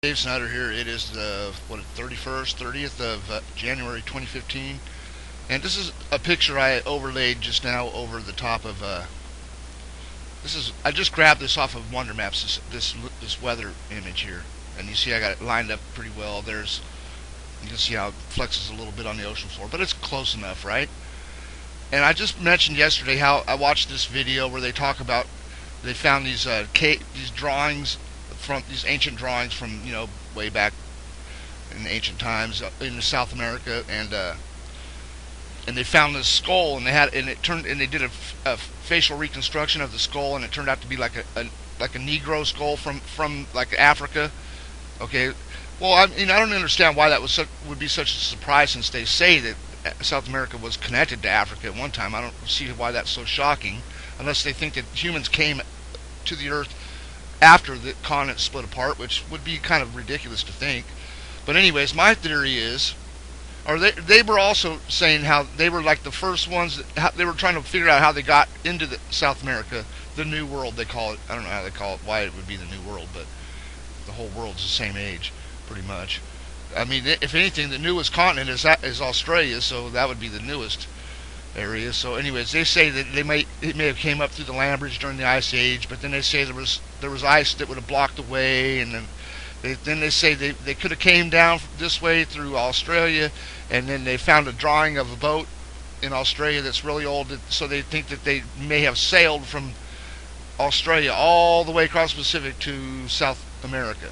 Dave Snyder here. It is the 30th of January 2015, and this is a picture I overlaid just now over the top of. I just grabbed this off of Wonder Maps. This weather image here, and you see I got it lined up pretty well. You can see how it flexes a little bit on the ocean floor, but it's close enough, right? And I just mentioned yesterday how I watched this video where they talk about they found these drawings from these ancient drawings from way back in ancient times in South America, and they found this skull, and they did a facial reconstruction of the skull, and it turned out to be like a Negro skull from like Africa. Okay, well, I mean, I don't understand why that would be such a surprise, since they say that South America was connected to Africa at one time. I don't see why that's so shocking, unless they think that humans came to the Earth after the continent split apart, which would be kind of ridiculous to think. But anyways, my theory is, or they were also saying how they were like the first ones they were trying to figure out how they got into South America, the New World they call it. I don't know how they call it, why it would be the New World, but the whole world's the same age, pretty much. I mean, if anything, the newest continent is Australia, so that would be the newest area. So anyways, they say that it may have came up through the land bridge during the ice age, but then they say there was ice that would have blocked the way, and then they say they could have came down this way through Australia, and then they found a drawing of a boat in Australia that's really old, so they think that they may have sailed from Australia all the way across the Pacific to South America.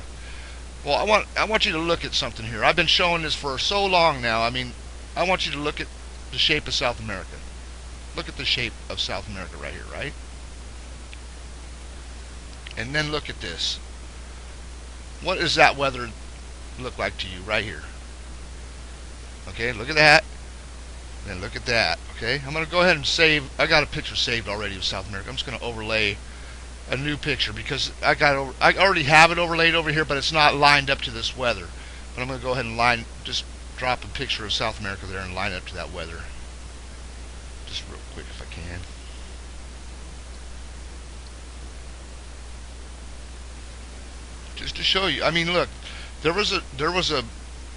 Well, I want you to look at something here. I've been showing this for so long now. I mean, I want you to look at the shape of South America. Look at the shape of South America right here, right? And then look at this. What does that weather look like to you right here? Okay, look at that. Then look at that. Okay, I'm going to go ahead and save. I got a picture saved already of South America. I'm just going to overlay a new picture because I already have it overlaid over here, but it's not lined up to this weather. But I'm going to go ahead and just drop a picture of South America there and line it up to that weather. Just real quick if I can. Just to show you. I mean, look, there was a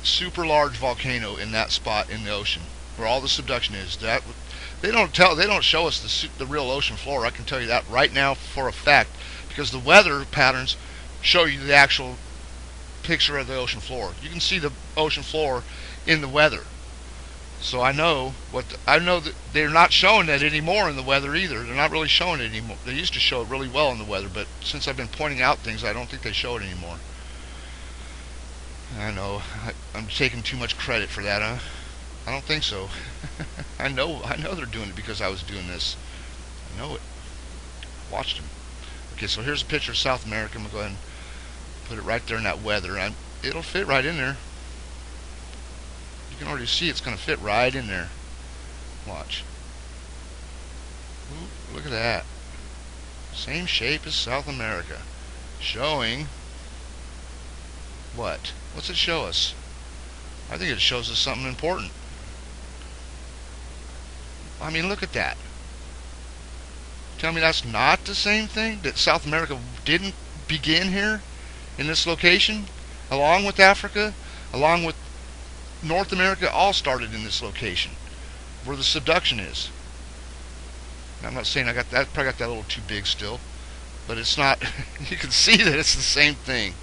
super large volcano in that spot in the ocean where all the subduction is. They don't show us the real ocean floor. I can tell you that right now for a fact, because the weather patterns show you the actual picture of the ocean floor. You can see the ocean floor in the weather. So I know that they're not showing that anymore in the weather either. They're not really showing it anymore. They used to show it really well in the weather, but since I've been pointing out things, I don't think they show it anymore. I know I'm taking too much credit for that, huh? I don't think so. I know they're doing it because I was doing this. I know it. Watched them. Okay, so here's a picture of South America. I'm going to go ahead and put it right there in that weather. It'll fit right in there. You can already see it's going to fit right in there. Watch. Ooh, look at that. Same shape as South America. Showing what? What's it show us? I think it shows us something important. I mean, look at that. Tell me that's not the same thing? That South America didn't begin here in this location, along with Africa, along with North America, all started in this location where the subduction is. Now, I'm not saying probably got that a little too big still, but it's not. You can see that it's the same thing,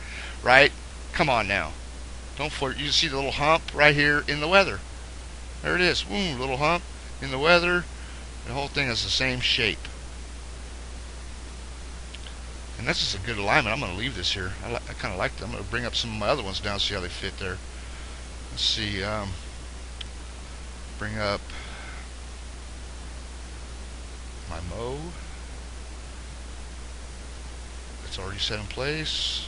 right? Come on now. Don't flirt. You see the little hump right here in the weather. There it is. Boom, little hump in the weather. The whole thing is the same shape. And this is a good alignment. I'm going to leave this here. I kind of like them. I'm going to bring up some of my other ones down, see how they fit there. Let's see. Bring up my mow. It's already set in place.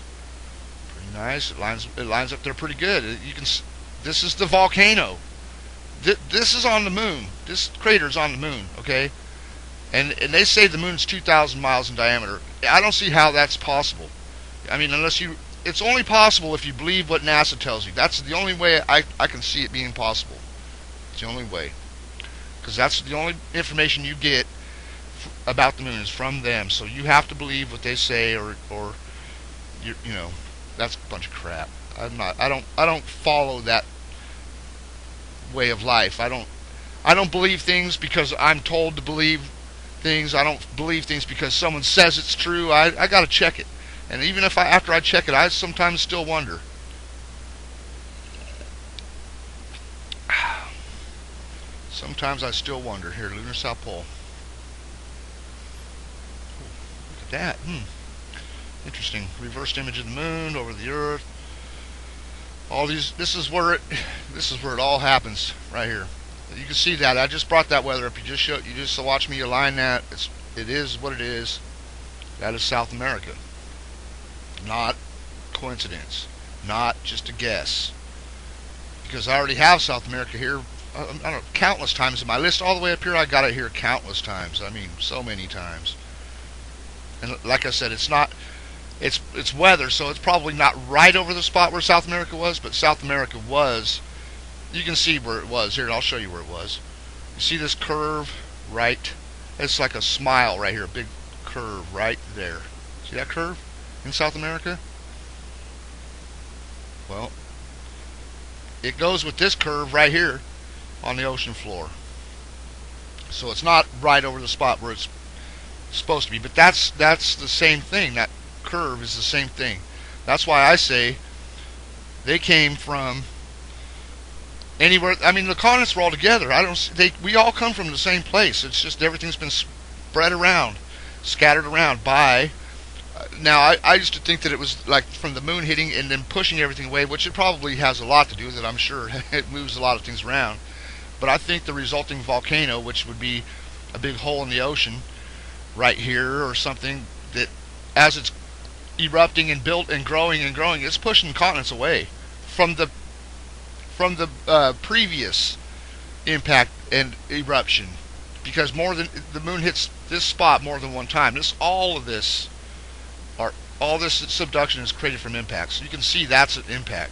Pretty nice. It lines up there pretty good. You can. This is the volcano. This is on the moon. This crater is on the moon. Okay, and they say the moon's 2,000 miles in diameter. I don't see how that's possible. I mean, it's only possible if you believe what NASA tells you. That's the only way I can see it being possible. It's the only way, because that's the only information you get about the moon is from them. So you have to believe what they say, or you know, that's a bunch of crap. I don't follow that way of life. I don't believe things because I'm told to believe things. I don't believe things because someone says it's true. I got to check it. And even if after I check it, I sometimes still wonder. Sometimes I still wonder. Here, lunar South Pole. Look at that. Interesting. Reversed image of the moon over the Earth. All these. This is where it all happens right here. You can see that. I just brought that weather up. You just watch me align that. It is what it is. That is South America. Not coincidence. Not just a guess. Because I already have South America here. I don't know, countless times in my list. All the way up here, I got it here countless times. I mean, so many times. And like I said, it's not. It's weather, so it's probably not right over the spot where South America was, but South America was. You can see where it was. Here, I'll show you where it was. You see this curve right? It's like a smile right here, a big curve right there. See that curve in South America? Well, it goes with this curve right here on the ocean floor. So it's not right over the spot where it's supposed to be, but that's the same thing. That curve is the same thing. That's why I say they came from anywhere. I mean, the continents were all together. We all come from the same place. It's just everything's been spread around, scattered around by. Now, I used to think that it was like from the moon hitting and then pushing everything away, which it probably has a lot to do with it. I'm sure it moves a lot of things around. But I think the resulting volcano, which would be a big hole in the ocean right here or something, that as it's erupting and built and growing, it's pushing continents away from the previous impact and eruption, because the moon hits this spot more than one time. All this subduction is created from impacts. So you can see that's an impact.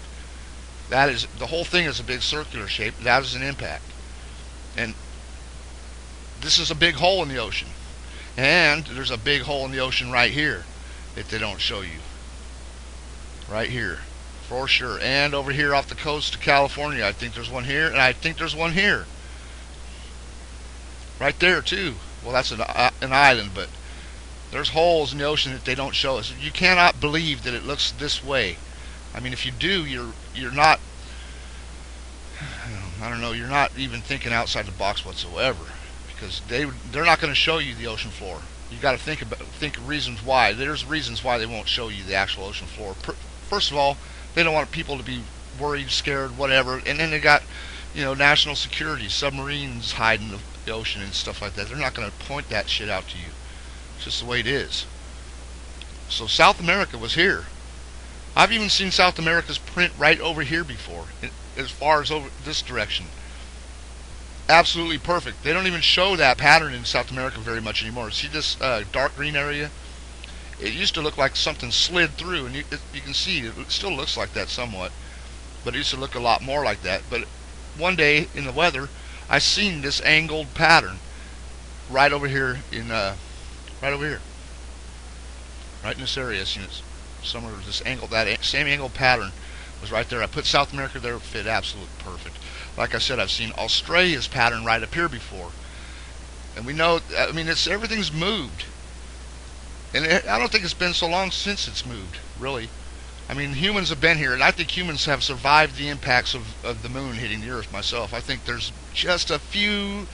That is, the whole thing is a big circular shape. That is an impact. And this is a big hole in the ocean. And there's a big hole in the ocean right here that they don't show you. Right here. For sure. And over here off the coast of California, I think there's one here, and I think there's one here. Right there too. Well, that's an island, but there's holes in the ocean that they don't show us. You cannot believe that it looks this way. I mean, if you do, you're not. I don't know. You're not even thinking outside the box whatsoever, because they're not going to show you the ocean floor. You got to think of reasons why. There's reasons why they won't show you the actual ocean floor. First of all, they don't want people to be worried, scared, whatever. And then they got, national security, submarines hiding in the ocean and stuff like that. They're not going to point that shit out to you. It's just the way it is. So South America was here. I've even seen South America's print right over here before, as far as over this direction. Absolutely perfect. They don't even show that pattern in South America very much anymore. See this dark green area? It used to look like something slid through, and you can see it still looks like that somewhat, but it used to look a lot more like that. But one day in the weather, I seen this angled pattern right over here right over here, right in this area. I seen it somewhere. This angle, that same angled pattern was right there. I put South America there. It fit absolutely perfect. Like I said, I've seen Australia's pattern right up here before, and we know. I mean, everything's moved. And I don't think it's been so long since it's moved, really. I mean, humans have been here, and I think humans have survived the impacts of the moon hitting the Earth myself. I think there's just a few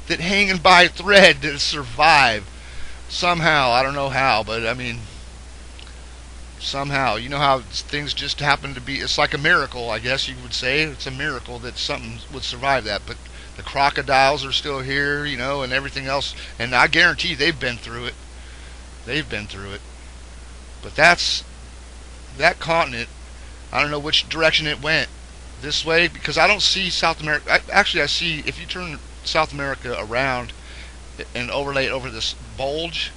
that hanging by a thread that survive somehow. I don't know how, but I mean, somehow. You know how things just happen to be. It's like a miracle, I guess you would say. It's a miracle that something would survive that. But the crocodiles are still here, and everything else. And I guarantee they've been through it. They've been through it. But that continent, I don't know which direction it went. This way, because I don't see South America. Actually, I see, if you turn South America around and overlay it over this bulge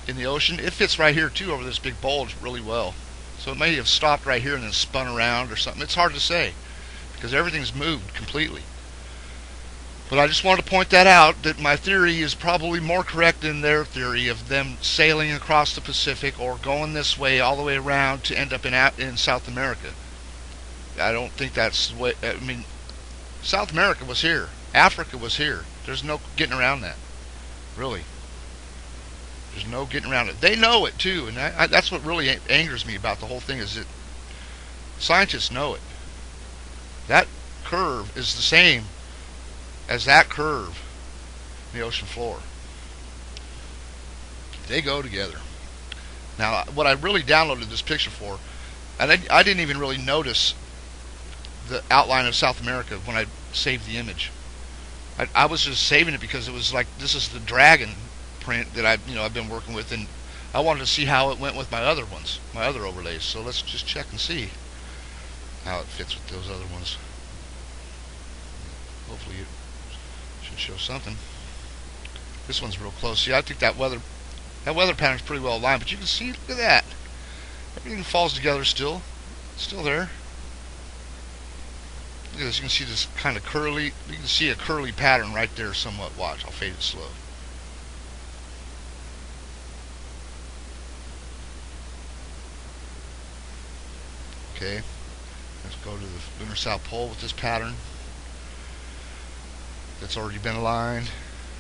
in the ocean, it fits right here too, over this big bulge really well. So it may have stopped right here and then spun around or something. It's hard to say, because everything's moved completely. But I just wanted to point that out, that my theory is probably more correct than their theory of them sailing across the Pacific or going this way all the way around to end up in South America. I don't think that's the way. I mean, South America was here. Africa was here. There's no getting around that. Really. There's no getting around it. They know it too, and that's what really angers me about the whole thing, is that scientists know it. That curve is the same as that curve in the ocean floor. They go together. Now, what I really downloaded this picture for, and I didn't even really notice the outline of South America when I saved the image. I was just saving it because it was like, this is the dragon print that I've been working with, and I wanted to see how it went with my other ones, my other overlays. So let's just check and see how it fits with those other ones. Hopefully it should show something. This one's real close. See, I think that weather pattern's pretty well aligned, but you can see, look at that. Everything falls together still. It's still there. Look at this. You can see this kind of curly. You can see a curly pattern right there somewhat. Watch. I'll fade it slow. Okay. Let's go to the lunar south pole with this pattern. That's already been aligned.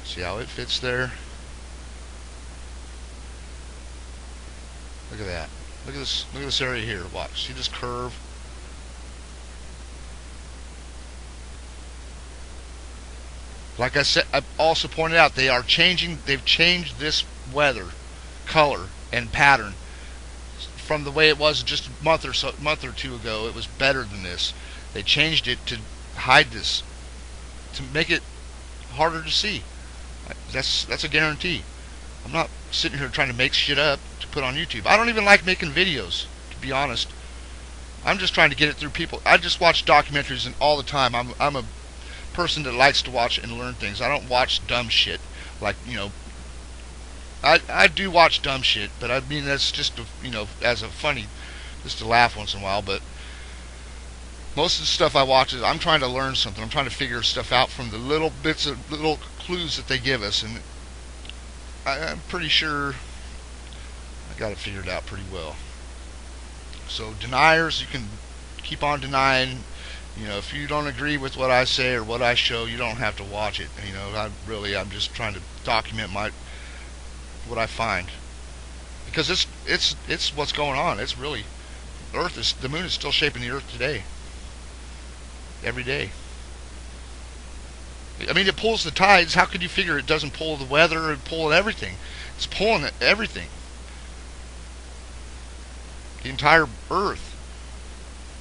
See how it fits there. Look at that. Look at this. Look at this area here. Watch. See this curve. Like I said, I've also pointed out, they've changed this weather, color, and pattern from the way it was just a month or two ago. It was better than this. They changed it to hide this, to make it harder to see. That's a guarantee. I'm not sitting here trying to make shit up to put on YouTube. I don't even like making videos, to be honest. I'm just trying to get it through people. I just watch documentaries and all the time. I'm a person that likes to watch and learn things. I don't watch dumb shit. Like, I do watch dumb shit, but I mean, that's just as a funny, just to laugh once in a while. But most of the stuff I watch is, I'm trying to learn something. I'm trying to figure stuff out from the little bits of little clues that they give us, and I'm pretty sure I got it figured out pretty well. So deniers, you can keep on denying. If you don't agree with what I say or what I show, you don't have to watch it. I'm just trying to document what I find, because it's what's going on. It's really, the moon is still shaping the Earth today, every day. I mean, it pulls the tides. How could you figure it doesn't pull the weather and pull everything? It's pulling everything. The entire Earth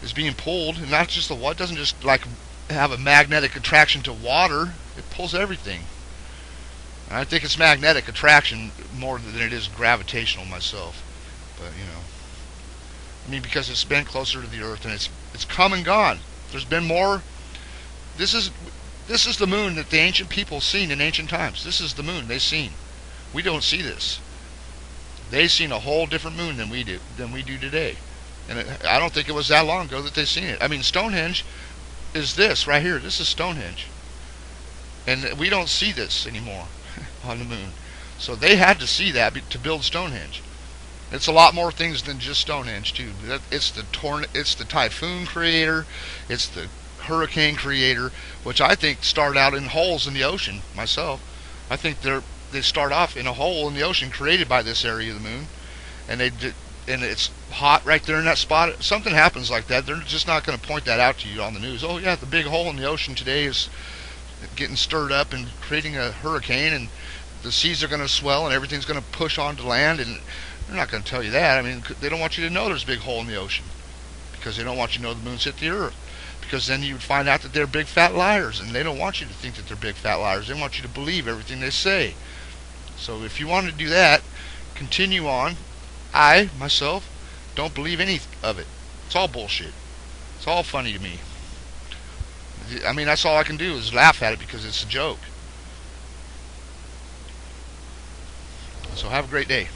is being pulled, and not just it doesn't just like have a magnetic attraction to water. It pulls everything. And I think it's magnetic attraction more than it is gravitational myself. But I mean, because it's been closer to the Earth, and it's come and gone. There's been more. This is the moon that the ancient people seen in ancient times. This is the moon they seen. We don't see this. They seen a whole different moon than we do today. And I don't think it was that long ago that they seen it. I mean, Stonehenge is this right here. This is Stonehenge. And we don't see this anymore on the moon. So they had to see that to build Stonehenge. It's a lot more things than just Stonehenge, too. It's the typhoon creator. It's the hurricane creator, which I think started out in holes in the ocean myself. I think they start off in a hole in the ocean created by this area of the moon. And it's hot right there in that spot. Something happens like that. They're just not going to point that out to you on the news. Oh yeah, the big hole in the ocean today is getting stirred up and creating a hurricane, and the seas are going to swell and everything's going to push onto land. And they're not going to tell you that. I mean, they don't want you to know there's a big hole in the ocean, because they don't want you to know the moon's hit the Earth. Because then you would find out that they're big fat liars, and they don't want you to think that they're big fat liars. They want you to believe everything they say. So if you want to do that, continue on. I, myself, don't believe any of it. It's all bullshit. It's all funny to me. I mean, that's all I can do is laugh at it because it's a joke. So have a great day.